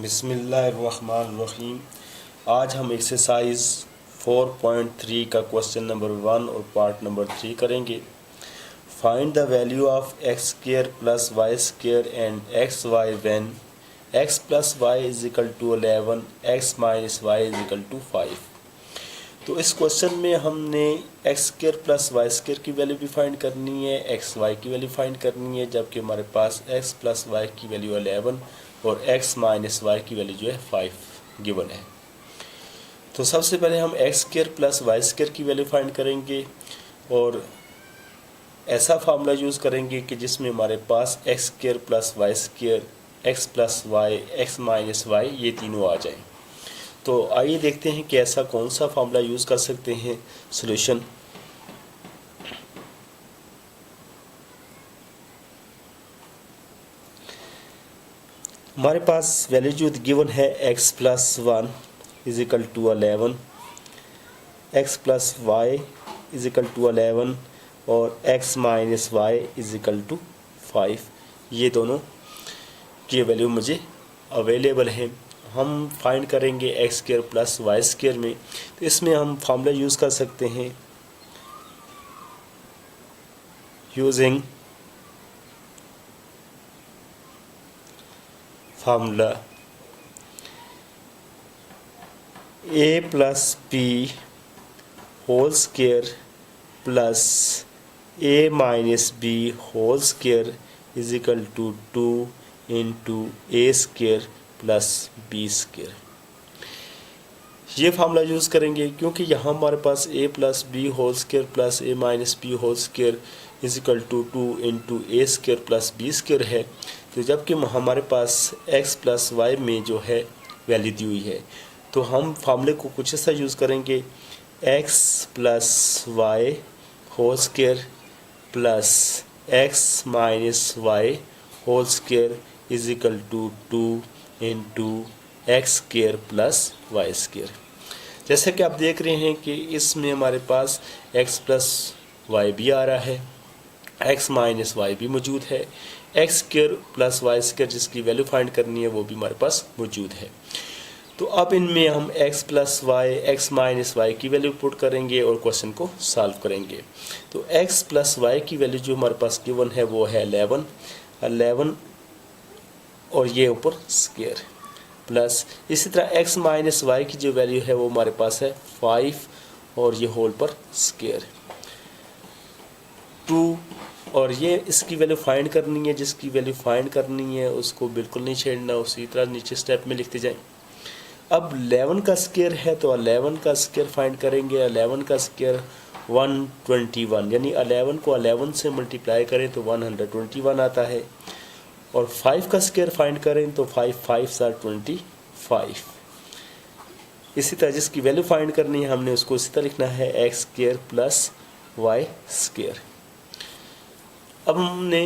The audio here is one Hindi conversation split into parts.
बिस्मिल्लाहिर्रहमानिर्रहीम। आज हम एक्सरसाइज 4.3 का क्वेश्चन नंबर 1 और पार्ट नंबर 3 करेंगे। Find the value of x square plus Y square and x y when x plus y is equal to 11 x minus y is equal to 5। तो इस क्वेश्चन में हमने x square plus Y square की वैल्यू भी फाइंड करनी है, एक्स वाई की वैल्यू फाइंड करनी है, जबकि हमारे पास एक्स प्लस वाई की वैल्यू 11 और x माइनस वाई की वैल्यू जो है 5 गिवन है। तो सबसे पहले हम X square plus Y square की वैल्यू फाइंड करेंगे और ऐसा फार्मूला यूज़ करेंगे कि जिसमें हमारे पास X square plus Y square, X plus Y, x minus Y ये तीनों आ जाएं। तो आइए देखते हैं कि ऐसा कौन सा फार्मूला यूज़ कर सकते हैं। सॉल्यूशन हमारे पास वैल्यू जो गिवन है x plus 1 is equal to 11, x plus y is equal to 11 और x minus y is equal to 5। ये दोनों की वैल्यू मुझे अवेलेबल है। हम फाइंड करेंगे x square plus Y square में। तो इसमें हम फार्मूला यूज़ कर सकते हैं using formula a plus b whole square plus a minus B whole square is equal to 2 into a square plus B square. ये फार्मूला यूज़ करेंगे क्योंकि यहाँ हमारे पास a plus B whole square plus a minus B whole square is equal to 2 into a square plus B square है। तो जबकि हमारे पास x प्लस वाई में जो है वैल्यू दी हुई है, तो हम फार्मूले को कुछ ऐसा यूज़ करेंगे x plus y whole square plus x minus y whole square is equal to 2 into x square plus Y square. जैसे कि आप देख रहे हैं कि इसमें हमारे पास x प्लस वाई भी आ रहा है, x माइनस वाई भी मौजूद है, x square plus Y square जिसकी वैल्यू फाइंड करनी है वो भी हमारे पास मौजूद है। तो अब इनमें हम x plus Y, x minus y की वैल्यू पुट करेंगे और क्वेश्चन को सॉल्व करेंगे। तो x प्लस वाई की वैल्यू जो हमारे पास गिवन है वो है 11 और ये ऊपर स्क्वायर प्लस इसी तरह x माइनस वाई की जो वैल्यू है वो हमारे पास है 5 और ये होल पर स्क्वायर 2 और ये इसकी वैल्यू फाइंड करनी है। जिसकी वैल्यू फाइंड करनी है उसको बिल्कुल नहीं छेड़ना, उसी तरह नीचे स्टेप में लिखते जाएं। अब 11 का स्क्वायर है तो 11 का स्क्वायर फाइंड करेंगे। 11 का स्क्वायर 121, यानी 11 को 11 से मल्टीप्लाई करें तो 121 आता है। और 5 का स्क्वायर फाइंड करें तो 5 5 are 25। इसी तरह जिसकी वैल्यू फाइंड करनी है हमने उसको इसी तरह लिखना है x square plus Y square. अब हमने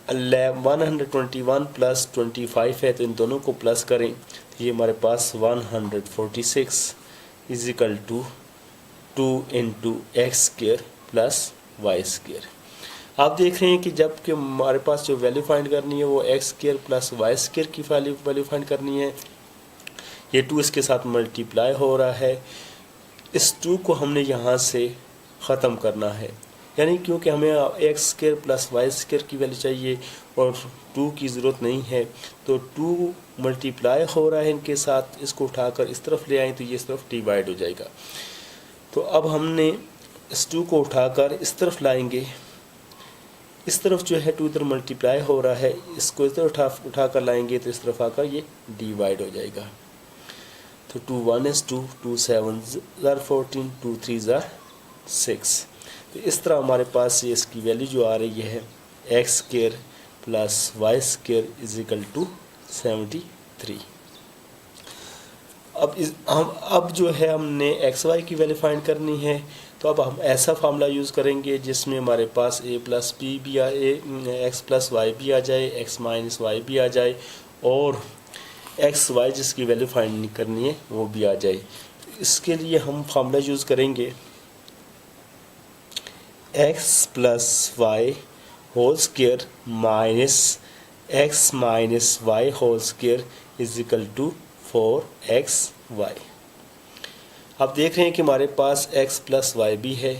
121 प्लस 25 है तो इन दोनों को प्लस करें तो ये हमारे पास 146 is equal to 2 into x square plus Y square. आप देख रहे हैं कि जबकि हमारे पास जो वैल्यू फाइंड करनी है वो x square plus Y square की वैल्यू फाइंड करनी है। ये 2 इसके साथ मल्टीप्लाई हो रहा है। इस 2 को हमने यहाँ से ख़त्म करना है, यानी क्योंकि हमें x square plus Y square की वैल्यू चाहिए और 2 की ज़रूरत नहीं है। तो 2 मल्टीप्लाई हो रहा है इनके साथ, इसको उठाकर इस तरफ ले आएँ तो ये इस तरफ डिवाइड हो जाएगा। तो अब हमने इस 2 को उठाकर इस तरफ लाएंगे। इस तरफ जो है 2 इधर मल्टीप्लाई हो रहा है, इसको इस तरफ उठाकर लाएंगे तो इस तरफ आकर ये डिवाइड हो जाएगा। तो 2 1 is 2, 2 7 are 14, 2 3 are 6। तो इस तरह हमारे पास ये इसकी वैल्यू जो आ रही है x square plus Y square is equal to 73। अब जो है हमने एक्स वाई की वैल्यू फाइंड करनी है। तो अब हम ऐसा फार्मूला यूज़ करेंगे जिसमें हमारे पास a प्लस पी भी एक्स प्लस वाई भी आ जाए, एक्स माइनस वाई भी आ जाए और एक्स वाई जिसकी वैल्यू फाइंड करनी है वो भी आ जाए। इसके लिए हम फार्मूला यूज़ करेंगे x plus y whole square minus x minus y whole square is equal to 4xy। अब देख रहे हैं कि हमारे पास x प्लस वाई भी है,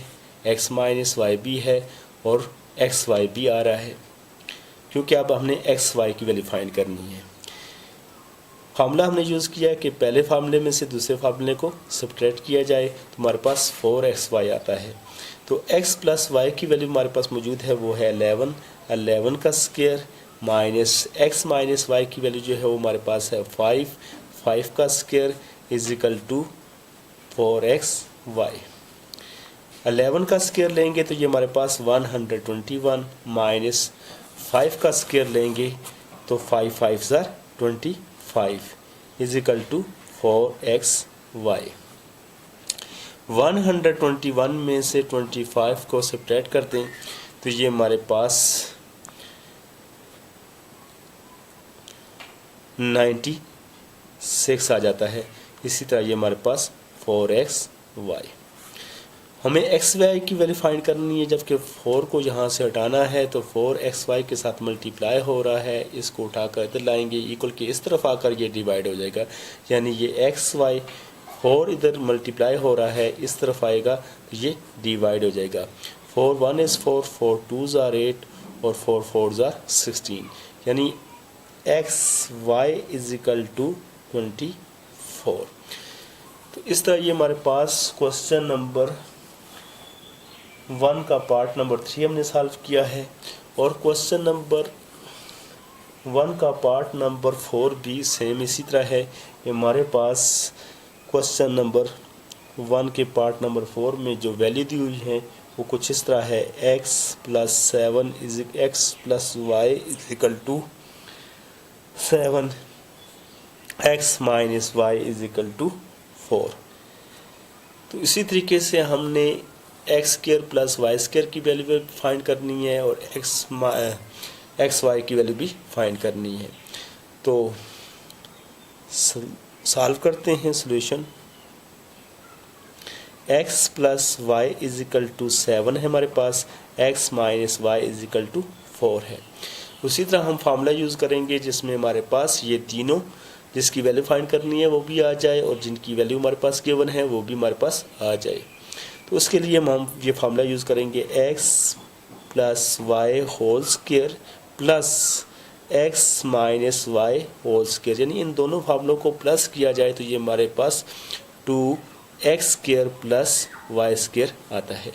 x माइनस वाई भी है और xy भी आ रहा है, क्योंकि अब हमने xy की वैल्यू फाइंड करनी है। फार्मूला हमने यूज़ किया है कि पहले फार्मूले में से दूसरे फार्मूले को सब्ट्रैक्ट किया जाए तो हमारे पास 4xy आता है। तो x प्लस वाई की वैल्यू हमारे पास मौजूद है, वो है 11, 11 का square minus x minus y की वैल्यू जो है वो हमारे पास है 5, 5 का square is equal to 4xy। 11 का स्क्वायर लेंगे तो ये हमारे पास 121 माइनस 5 का स्क्वायर लेंगे तो 5 5 ज़ार 25 इज इक्वल टू 4xy। 121 में से 25 को सब्ट्रैक्ट कर दें तो ये हमारे पास 96 आ जाता है। इसी तरह ये हमारे पास 4xy। हमें xy की वैल्यू फाइंड करनी है, जबकि 4 को यहाँ से हटाना है तो 4xy के साथ मल्टीप्लाई हो रहा है, इसको उठाकर इधर लाएंगे, इक्वल के इस तरफ आकर ये डिवाइड हो जाएगा, यानी ये xy 4 इधर मल्टीप्लाई हो रहा है, इस तरफ आएगा तो ये डिवाइड हो जाएगा। 4 1 इज़ 4, 4 2 आर 8 और 4 4 आर 16, यानी xy इज इक्वल टू 24। तो इस तरह ये हमारे पास क्वेश्चन नंबर 1 का पार्ट नंबर 3 हमने सॉल्व किया है, और क्वेश्चन नंबर 1 का पार्ट नंबर 4 भी सेम इसी तरह है। ये हमारे पास क्वेश्चन नंबर 1 के पार्ट नंबर 4 में जो वैल्यू दी हुई है वो कुछ इस तरह है, x plus 7 x plus y is equal to 7, x minus y is equal to 4। तो इसी तरीके से हमने x square plus Y square की वैल्यू फाइंड करनी है और एक्स वाई की वैल्यू भी फाइंड करनी है। तो सॉल्व करते हैं solution. x plus y is equal to 7 है हमारे पास, x minus y is equal to 4 है। उसी तरह हम फार्मूला यूज़ करेंगे जिसमें हमारे पास ये तीनों जिसकी वैल्यू फाइंड करनी है वो भी आ जाए और जिनकी वैल्यू हमारे पास गिवन है वो भी हमारे पास आ जाए। तो उसके लिए हम ये फार्मूला यूज़ करेंगे, x plus y whole square plus x minus y whole square, यानी इन दोनों फार्मूलों को प्लस किया जाए तो ये हमारे पास 2x square plus Y square आता है।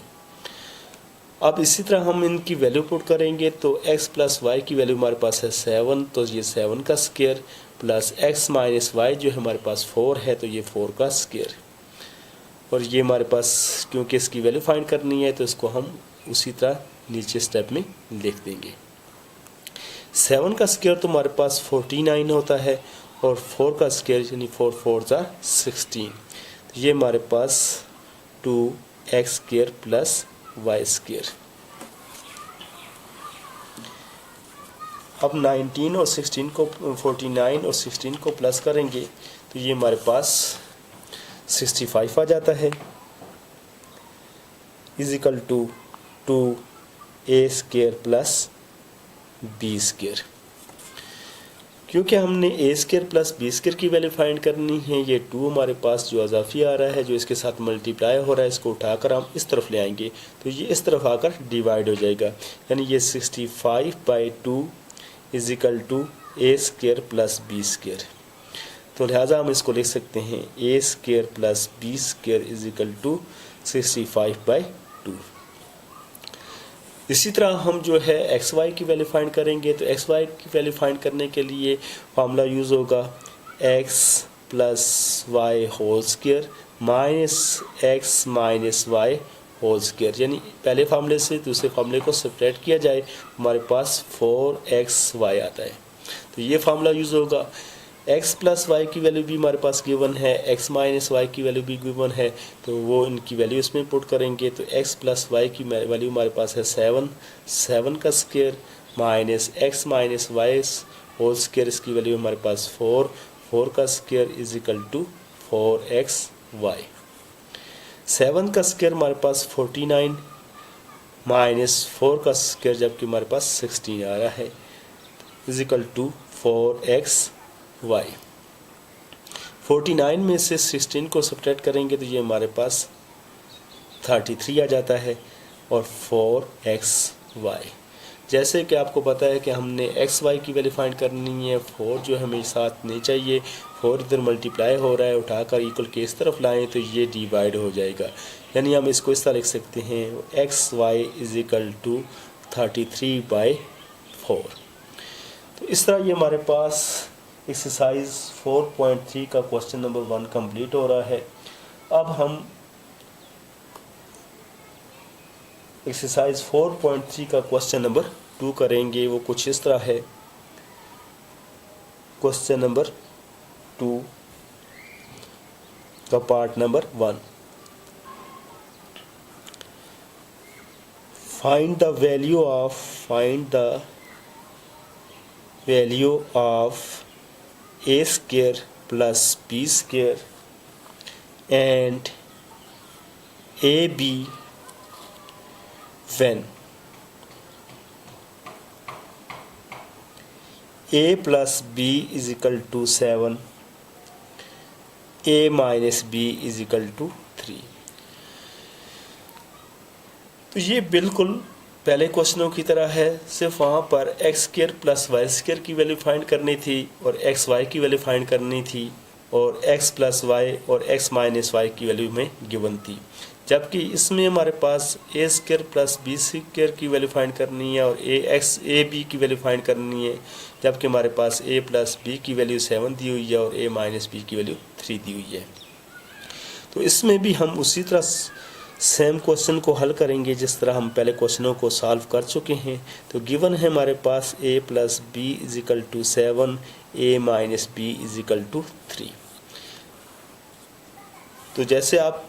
अब इसी तरह हम इनकी वैल्यू पुट करेंगे तो x प्लस वाई की वैल्यू हमारे पास है 7, तो ये 7 का square plus x minus y जो हमारे पास 4 है तो ये 4 का स्क्वायर, और ये हमारे पास क्योंकि इसकी वैल्यू फाइंड करनी है तो इसको हम उसी तरह नीचे स्टेप में लिख देंगे। 7 का स्क्वायर तो हमारे पास 49 होता है और 4 का स्क्वायर यानी 4 4 आर 16, तो ये हमारे पास 2x square plus Y square. अब 19 और 16 को 49 और 16 को प्लस करेंगे तो ये हमारे पास 65 आ जाता है, is equal to 2a square plus b square. क्योंकि हमने a square plus b square की वैल्यू फाइंड करनी है, ये 2 हमारे पास जो अजाफी आ रहा है जो इसके साथ मल्टीप्लाई हो रहा है, इसको उठाकर हम इस तरफ ले आएंगे तो ये इस तरफ आकर डिवाइड हो जाएगा, यानी ये 65/2 is equal to a square plus b square. तो लिहाजा हम इसको लिख सकते हैं a square plus b square is equal to 65/2। इसी तरह हम जो है एक्स वाई की वैल्यू फाइंड करेंगे तो एक्स वाई की वैल्यू फाइंड करने के लिए फार्मूला यूज़ होगा x plus y whole square minus x minus y whole square, यानी पहले फार्मूले से दूसरे फार्मूले को सब्ट्रैक्ट किया जाए हमारे पास 4xy आता है। तो ये फार्मूला यूज़ होगा। x प्लस वाई की वैल्यू भी हमारे पास गिवन है, x माइनस वाई की वैल्यू भी गिवन है, तो वो इनकी वैल्यू इसमें पुट करेंगे तो x प्लस वाई की वैल्यू हमारे पास है 7 का square minus x minus y whole square, इसकी वैल्यू हमारे पास 4 का square is equal to 4xy। 7 का स्क्वायर हमारे पास 49 माइनस 4 का स्क्वायर जबकि हमारे पास 16 आ रहा है इज इक्वल टू 4xy। 49 में से 16 को सब्ट्रैक्ट करेंगे तो ये हमारे पास 33 आ जाता है। और 4xy, जैसे कि आपको पता है कि हमने xy की वैल्यू फाइंड करनी है, 4 जो हमें साथ नहीं चाहिए, 4 इधर मल्टीप्लाई हो रहा है, उठाकर इक्वल के इस तरफ लाएं तो ये डिवाइड हो जाएगा। यानी हम इसको इस तरह लिख सकते हैं xy इज इक्वल टू 33/4। तो इस तरह ये हमारे पास एक्सरसाइज 4.3 का क्वेश्चन नंबर 1 कंप्लीट हो रहा है। अब हम एक्सरसाइज 4.3 का क्वेश्चन नंबर 2 करेंगे। वो कुछ इस तरह है। क्वेश्चन नंबर 2 का part number 1, find the value of a square plus b square and ab when a plus b is equal to 7, a minus b is equal to 3। तो ये बिल्कुल पहले क्वेश्चनों की तरह है, सिर्फ वहाँ पर x square plus Y square की वैल्यू फाइंड करनी थी और एक्स वाई की वैल्यू फाइंड करनी थी और एक्स प्लस वाई और एक्स माइनस वाई की वैल्यू में गिवन थी। जबकि इसमें हमारे पास ए स्क्वायर प्लस बी स्क्वायर की वैल्यू फाइंड करनी है और ए बी की वैल्यू फाइंड करनी है, जबकि हमारे पास ए प्लस बी की वैल्यू 7 दी हुई है और ए माइनस बी की वैल्यू 3 दी हुई है। तो इसमें भी हम उसी तरह सेम क्वेश्चन को हल करेंगे जिस तरह हम पहले क्वेश्चनों को सॉल्व कर चुके हैं। तो गिवन है हमारे पास a plus B is equal to 7, a minus b is equal to 3। तो जैसे आप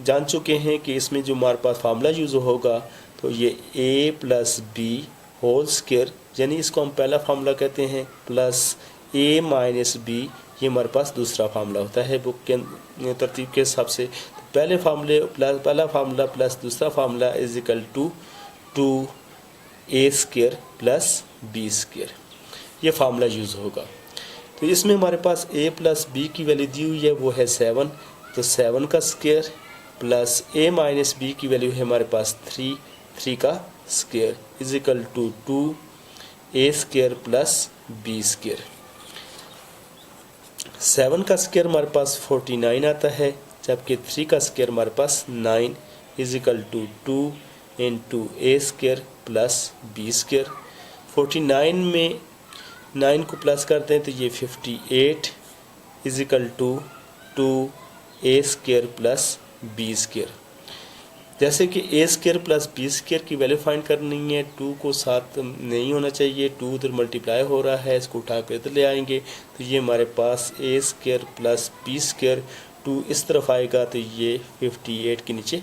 जान चुके हैं कि इसमें जो हमारे पास फार्मूला यूज़ होगा तो ये a plus B whole square, यानी इसको हम पहला फार्मूला कहते हैं, प्लस a माइनस बी, ये हमारे पास दूसरा फार्मूला होता है बुक के तरतीब के हिसाब से। पहला फार्मूला प्लस दूसरा formula is equal to 2a square plus b square, ये फार्मूला यूज़ होगा। तो इसमें हमारे पास a प्लस b की वैल्यू दी हुई है, वो है 7, तो 7 का square plus a minus b की वैल्यू है हमारे पास 3 का square is equal to 2a square plus b square. 7 का स्क्वायर हमारे पास 49 आता है, जबकि 3 का स्क्वायर हमारे पास 9 is equal to 2 into a square plus B square. 49 में 9 को प्लस करते हैं तो ये 58 is equal to 2a square plus B square. जैसे कि a square plus B square की वैल्यू फाइंड करनी है, 2 को साथ नहीं होना चाहिए, 2 इधर मल्टीप्लाई हो रहा है, इसको उठा कर इधर ले आएंगे तो ये हमारे पास ए स्क्वायर प्लस बी स्क्वायर, 2 इस तरफ आएगा तो ये 58 के नीचे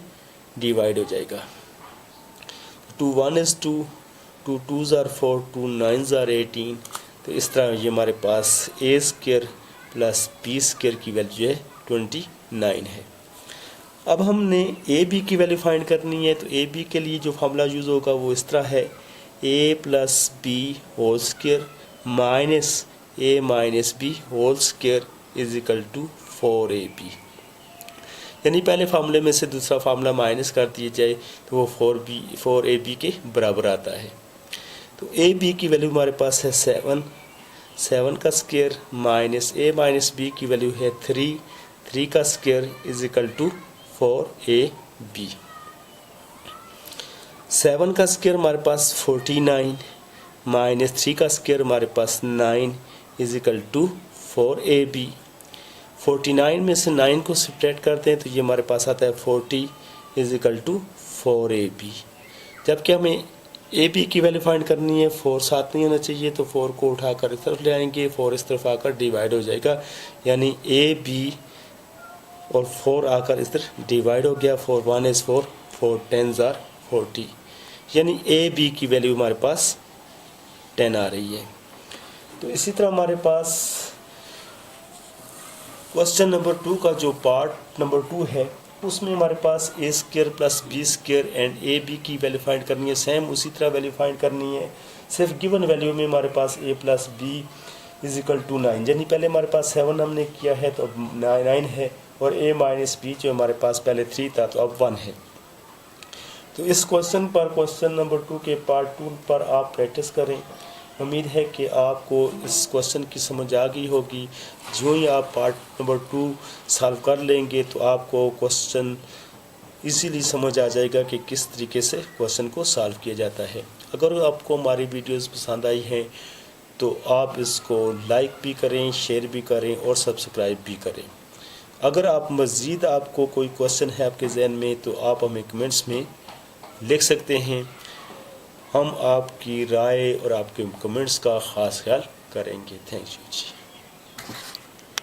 डिवाइड हो जाएगा। 2 1 is 2, 2 2s are 4, 2 9s are 18। तो इस तरह ये हमारे पास ए स्क्वायर प्लस बी स्क्वायर की वैल्यू है 29 है। अब हमने ए बी की वैल्यू फाइंड करनी है, तो ए बी के लिए जो फार्मूला यूज़ होगा वो इस तरह है, A plus B whole square minus A minus B whole square is equal to 4ab। यानी पहले फार्मूले में से दूसरा फार्मूला माइनस कर दिया जाए तो वो 4ab के बराबर आता है। तो ए बी की वैल्यू हमारे पास है 7 का square minus A minus B की वैल्यू है 3 का square is equal to 4ab। 7 का स्क्वायर हमारे पास 49 माइनस 3 का स्क्वायर हमारे पास 9 इज इक्वल टू 4ab। 49 में से 9 को सब्ट्रैक्ट करते हैं तो ये हमारे पास आता है 40 इज इक्वल टू 4ab। जबकि हमें ए बी की वैल्यू फाइंड करनी है, 4 साथ नहीं होना चाहिए, तो 4 को उठाकर इस तरफ ले आएंगे, 4 इस तरफ आकर डिवाइड हो जाएगा, यानी ए बी और 4 आकर इस तरफ डिवाइड हो गया। 4 1 is 4, 4 10s are 40, यानी ए बी की वैल्यू हमारे पास 10 आ रही है। तो इसी तरह हमारे पास क्वेश्चन नंबर 2 का जो पार्ट नंबर 2 है उसमें हमारे पास ए square plus B square and A B की वैल्यू फाइंड करनी है। सेम उसी तरह वैल्यू फाइंड करनी है, सिर्फ गिवन वैल्यू में हमारे पास ए plus B is equal to 9, यानी पहले हमारे पास 7 हमने किया है तो अब 9 है, और a माइनस बी जो हमारे पास पहले 3 था तो अब 1 है। तो इस क्वेश्चन पर, क्वेश्चन नंबर 2 के पार्ट 2 पर आप प्रैक्टिस करें। उम्मीद है कि आपको इस क्वेश्चन की समझ आ गई होगी। जो ही आप पार्ट नंबर 2 सॉल्व कर लेंगे तो आपको क्वेश्चन इजीली समझ आ जाएगा कि किस तरीके से क्वेश्चन को सॉल्व किया जाता है। अगर आपको हमारी वीडियोस पसंद आई हैं तो आप इसको लाइक भी करें, शेयर भी करें और सब्सक्राइब भी करें। अगर आप मज़ीद आपको कोई क्वेश्चन है आपके जहन में तो आप हमें कमेंट्स में लिख सकते हैं। हम आपकी राय और आपके कमेंट्स का ख़ास ख्याल करेंगे। Thank you ji.